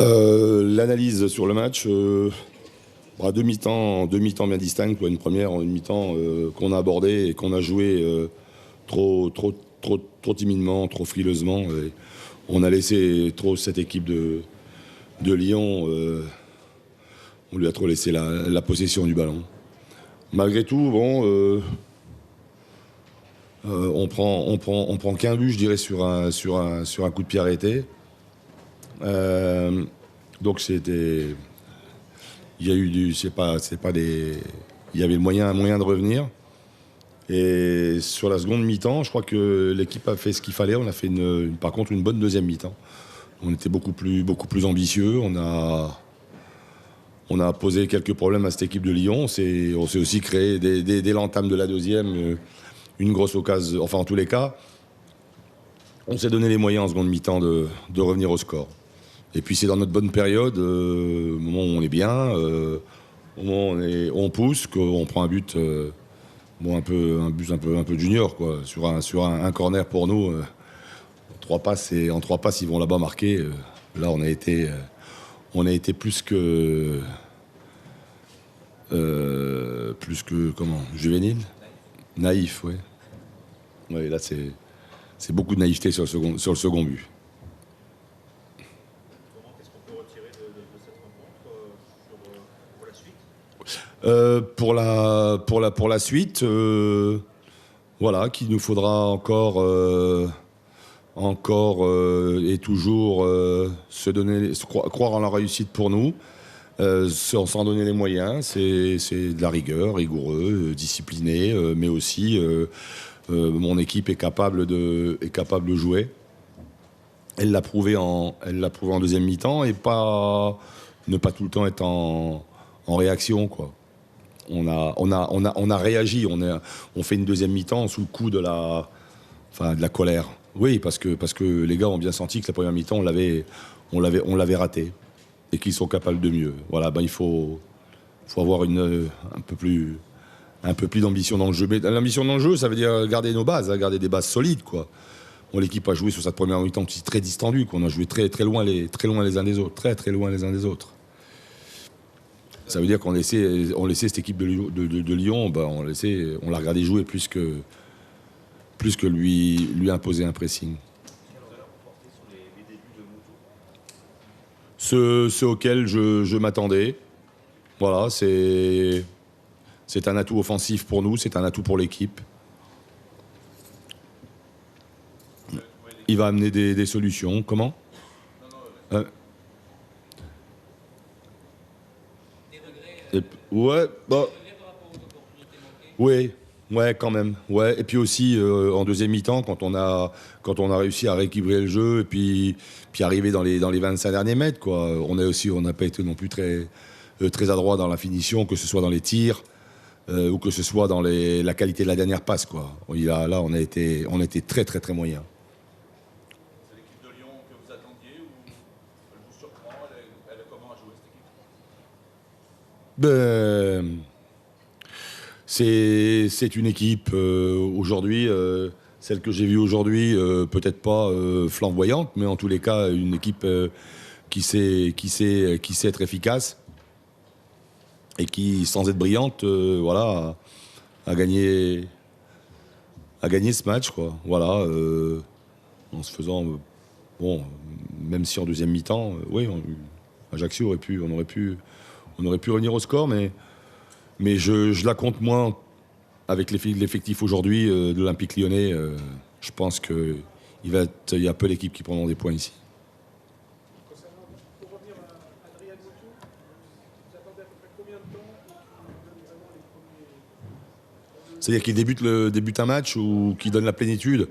L'analyse sur le match, deux mi-temps bien distinctes, une première, une mi-temps qu'on a abordée et qu'on a joué trop timidement, trop frileusement. Et on a laissé trop cette équipe de Lyon, on lui a trop laissé la possession du ballon. Malgré tout, on prend qu'un but, je dirais, sur un coup de pied arrêté. Donc c'était, il y a eu il y avait un moyen de revenir. Et sur la seconde mi-temps, je crois que l'équipe a fait ce qu'il fallait. On a fait par contre une bonne deuxième mi-temps. On était beaucoup plus ambitieux. On a posé quelques problèmes à cette équipe de Lyon. On s'est aussi créé dès l'entame de la deuxième une grosse occasion. Enfin, en tous les cas, on s'est donné les moyens en seconde mi-temps de revenir au score. Et puis c'est dans notre bonne période, au moment où on est bien, au moment où on pousse, qu'on prend un but, un peu junior, quoi, sur un corner pour nous. En trois passes, ils vont là-bas marquer. Là, on a été plus que juvénile, naïf, ouais. Ouais, là c'est beaucoup de naïveté sur le second but. Pour la suite, voilà, qu'il nous faudra encore et toujours croire en la réussite pour nous, s'en donner les moyens. C'est de la rigueur, rigoureux, discipliné, mais aussi mon équipe est capable de jouer. Elle l'a prouvé en deuxième mi-temps et ne pas tout le temps être en réaction, quoi. On a réagi, on fait une deuxième mi-temps sous le coup de la colère. Oui, parce que les gars ont bien senti que la première mi-temps on l'avait raté et qu'ils sont capables de mieux. Voilà, il faut avoir un peu plus d'ambition dans le jeu. Mais l'ambition dans le jeu, ça veut dire garder nos bases, garder des bases solides, quoi. Bon, l'équipe a joué sur cette première mi-temps très distendue, qu'on a joué très loin les uns des autres, très loin les uns des autres. Ça veut dire qu'on laissait cette équipe de Lyon, on l'a regardé jouer plus que lui imposer un pressing. Ce auquel je m'attendais. Voilà, c'est un atout offensif pour nous, c'est un atout pour l'équipe. Il va amener des solutions. Comment ? Ouais, ouais, quand même. Ouais, et puis aussi en deuxième mi-temps, quand on a réussi à rééquilibrer le jeu et puis arriver dans les 25 derniers mètres, quoi. On n'a pas été non plus très adroit dans la finition, que ce soit dans les tirs ou que ce soit dans la qualité de la dernière passe, quoi. Là, on a été très très moyen. C'est l'équipe de Lyon que vous attendiez ou elle vous surprend? Elle a comment à jouer cette équipe? C'est une équipe aujourd'hui, celle que j'ai vue aujourd'hui, peut-être pas flamboyante, mais en tous les cas une équipe qui sait être efficace et qui, sans être brillante, a gagné ce match, quoi. Voilà, en se faisant même si en deuxième mi-temps, Ajaccio on aurait pu revenir au score, mais je la compte moins avec l'effectif aujourd'hui de l'Olympique Lyonnais. Je pense qu'il y a peu d'équipes qui prendront des points ici. Pour revenir à Adrien Boutou, vous attendez à peu près combien de temps pour qu'il donne vraiment les premiers... C'est-à-dire qu'il débute un match ou qu'il donne la plénitude.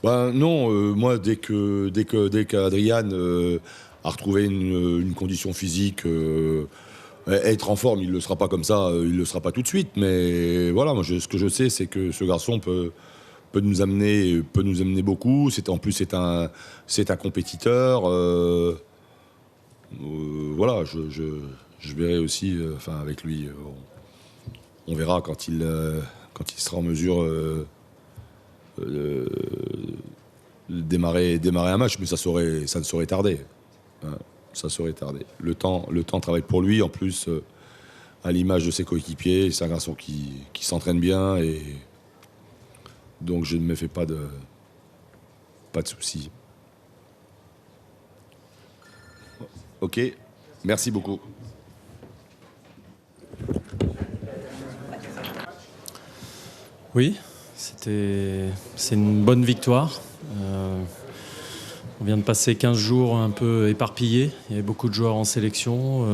Non, moi dès qu'Adrien a retrouvé une condition physique, être en forme, il ne le sera pas comme ça, il ne le sera pas tout de suite. Mais voilà, moi ce que je sais, c'est que ce garçon peut nous amener beaucoup. En plus, c'est un compétiteur. Voilà, je verrai aussi, avec lui, on verra quand il sera en mesure de démarrer un match, mais ça ne saurait tarder. ça serait tardé. Le temps travaille pour lui. En plus, à l'image de ses coéquipiers, c'est un garçon qui s'entraîne bien. Et donc, je ne me fais pas de soucis. Ok, merci beaucoup. Oui, c'est une bonne victoire. On vient de passer 15 jours un peu éparpillés. Il y avait beaucoup de joueurs en sélection.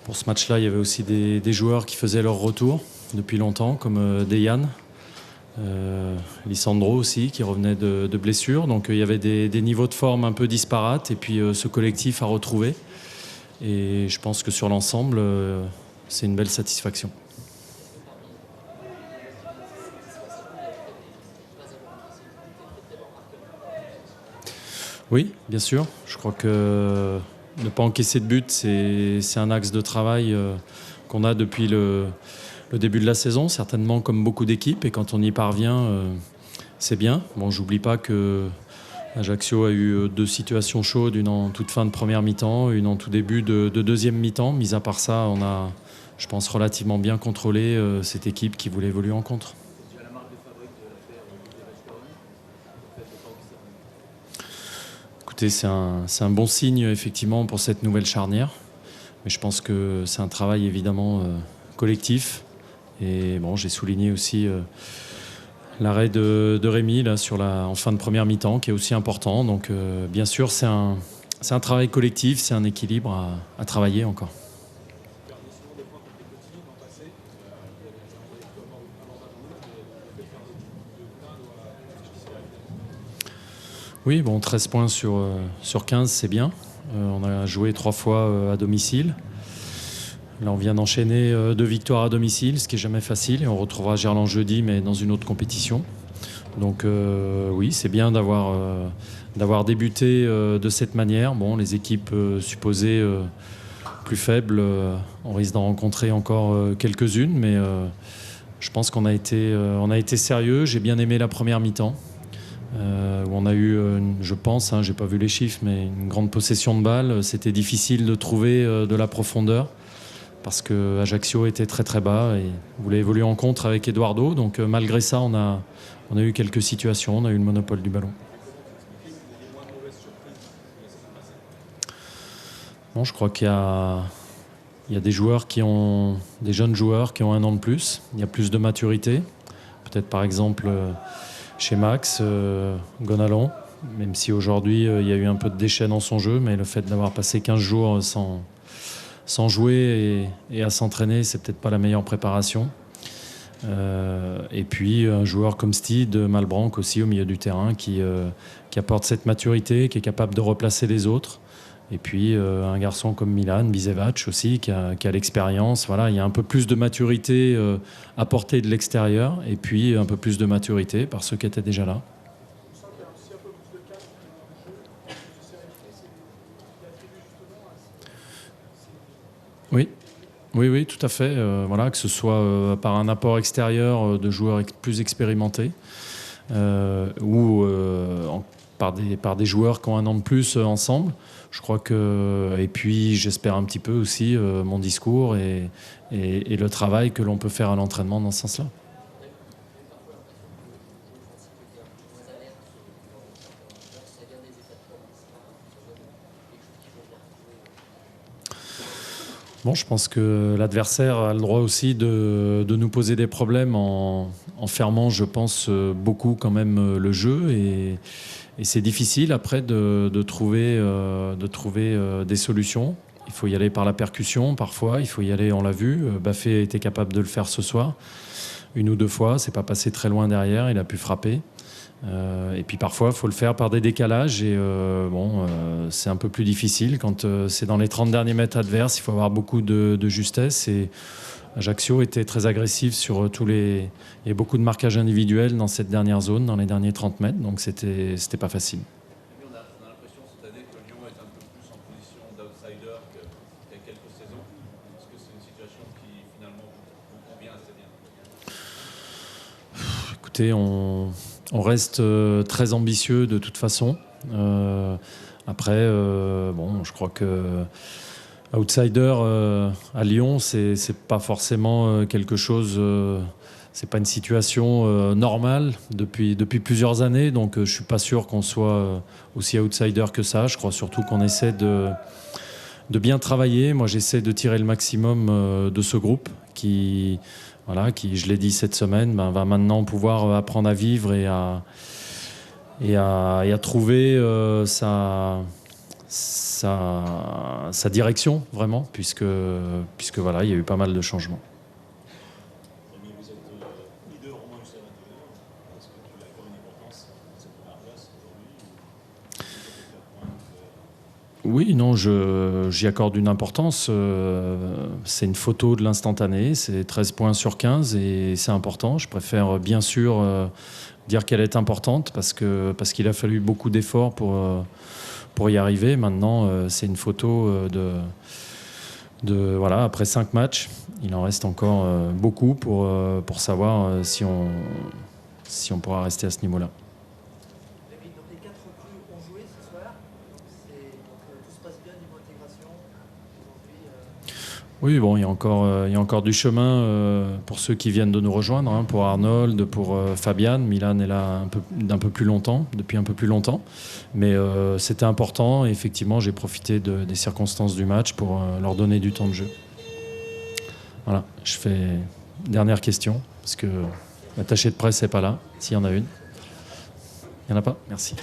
Pour ce match-là, il y avait aussi des joueurs qui faisaient leur retour depuis longtemps, comme Dejan, Lisandro aussi, qui revenait de blessures. Donc il y avait des niveaux de forme un peu disparates et puis ce collectif à retrouver. Et je pense que sur l'ensemble, c'est une belle satisfaction. Oui, bien sûr. Je crois que ne pas encaisser de but, c'est un axe de travail qu'on a depuis le début de la saison, certainement comme beaucoup d'équipes. Et quand on y parvient, c'est bien. Bon, j'oublie pas que Ajaccio a eu 2 situations chaudes, une en toute fin de première mi-temps, une en tout début de deuxième mi-temps. Mis à part ça, on a, je pense, relativement bien contrôlé cette équipe qui voulait évoluer en contre. Écoutez, c'est un bon signe effectivement pour cette nouvelle charnière. Mais je pense que c'est un travail évidemment collectif. Et bon, j'ai souligné aussi l'arrêt de Rémi là, en fin de première mi-temps qui est aussi important. Donc bien sûr, c'est un travail collectif, c'est un équilibre à travailler encore. Oui, bon, 13 points sur 15, c'est bien. On a joué 3 fois à domicile. Là, on vient d'enchaîner 2 victoires à domicile, ce qui n'est jamais facile. Et on retrouvera Gerland jeudi, mais dans une autre compétition. Donc oui, c'est bien d'avoir débuté de cette manière. Bon, les équipes supposées plus faibles, on risque d'en rencontrer encore quelques-unes. Mais je pense qu'on a été sérieux. J'ai bien aimé la première mi-temps. Où on a eu, je pense, j'ai pas vu les chiffres, mais une grande possession de balles. C'était difficile de trouver de la profondeur parce que Ajaccio était très très bas et voulait évoluer en contre avec Eduardo. Donc malgré ça, on a eu quelques situations, on a eu le monopole du ballon. Bon, je crois qu'il y a des jeunes joueurs qui ont 1 an de plus. Il y a plus de maturité. Peut-être par exemple chez Max, Gonalon, même si aujourd'hui il y a eu un peu de déchet dans son jeu, mais le fait d'avoir passé 15 jours sans jouer et à s'entraîner, c'est peut-être pas la meilleure préparation. Et puis un joueur comme Steve Malbranc aussi au milieu du terrain qui apporte cette maturité, qui est capable de replacer les autres. Et puis un garçon comme Milan Bisevac aussi qui a l'expérience. Voilà, il y a un peu plus de maturité apportée de l'extérieur et puis un peu plus de maturité par ceux qui étaient déjà là. On sent qu'il y a aussi un peu plus de calme dans le jeu, plus de sérénité, c'est attribué justement à Oui, tout à fait. Voilà, que ce soit par un apport extérieur de joueurs plus expérimentés ou par des joueurs qui ont 1 an de plus ensemble. Je crois que, et puis j'espère un petit peu aussi mon discours et le travail que l'on peut faire à l'entraînement dans ce sens-là. Bon, je pense que l'adversaire a le droit aussi de nous poser des problèmes en fermant, je pense, beaucoup quand même le jeu et c'est difficile après de trouver des solutions. Il faut y aller par la percussion parfois, il faut y aller, on l'a vu, Baffé a été capable de le faire ce soir 1 ou 2 fois, c'est pas passé très loin derrière, il a pu frapper. Et puis parfois, il faut le faire par des décalages et c'est un peu plus difficile quand c'est dans les 30 derniers mètres adverses, il faut avoir beaucoup de justesse et Ajaccio était très agressif sur il y a beaucoup de marquages individuels dans cette dernière zone, dans les derniers 30 mètres, donc c'était pas facile. On a l'impression cette année que Lyon est un peu plus en position d'outsider qu'il y a quelques saisons. Est-ce que c'est une situation qui finalement vous convient assez bien? Écoutez, on reste très ambitieux de toute façon. Après, bon, je crois que outsider à Lyon, c'est pas forcément quelque chose. C'est pas une situation normale depuis plusieurs années, donc je suis pas sûr qu'on soit aussi outsider que ça. Je crois surtout qu'on essaie de bien travailler. Moi, j'essaie de tirer le maximum de ce groupe qui, voilà, qui, je l'ai dit cette semaine, va maintenant pouvoir apprendre à vivre et à trouver sa direction, vraiment, puisque voilà, il y a eu pas mal de changements. Mais vous êtes leader au moins jusqu'à 22 heures. Est-ce que tu as encore une importance dans cette première place aujourd'hui? Oui, non, j'y accorde une importance. C'est une photo de l'instantané, c'est 13 points sur 15 et c'est important. Je préfère bien sûr dire qu'elle est importante parce qu'il a fallu beaucoup d'efforts pour y arriver. Maintenant, c'est une photo voilà, après 5 matchs. Il en reste encore beaucoup pour savoir si on pourra rester à ce niveau-là. David, donc les 4 recrues ont joué ce soir. Tout se passe bien niveau intégration. Oui, bon, il y a encore du chemin pour ceux qui viennent de nous rejoindre, hein, pour Arnold, pour Fabian. Milan est là depuis un peu plus longtemps. Mais c'était important. Et effectivement, j'ai profité des circonstances du match pour leur donner du temps de jeu. Voilà, je fais dernière question, parce que l'attaché de presse n'est pas là, s'il y en a une. Il n'y en a pas? Merci.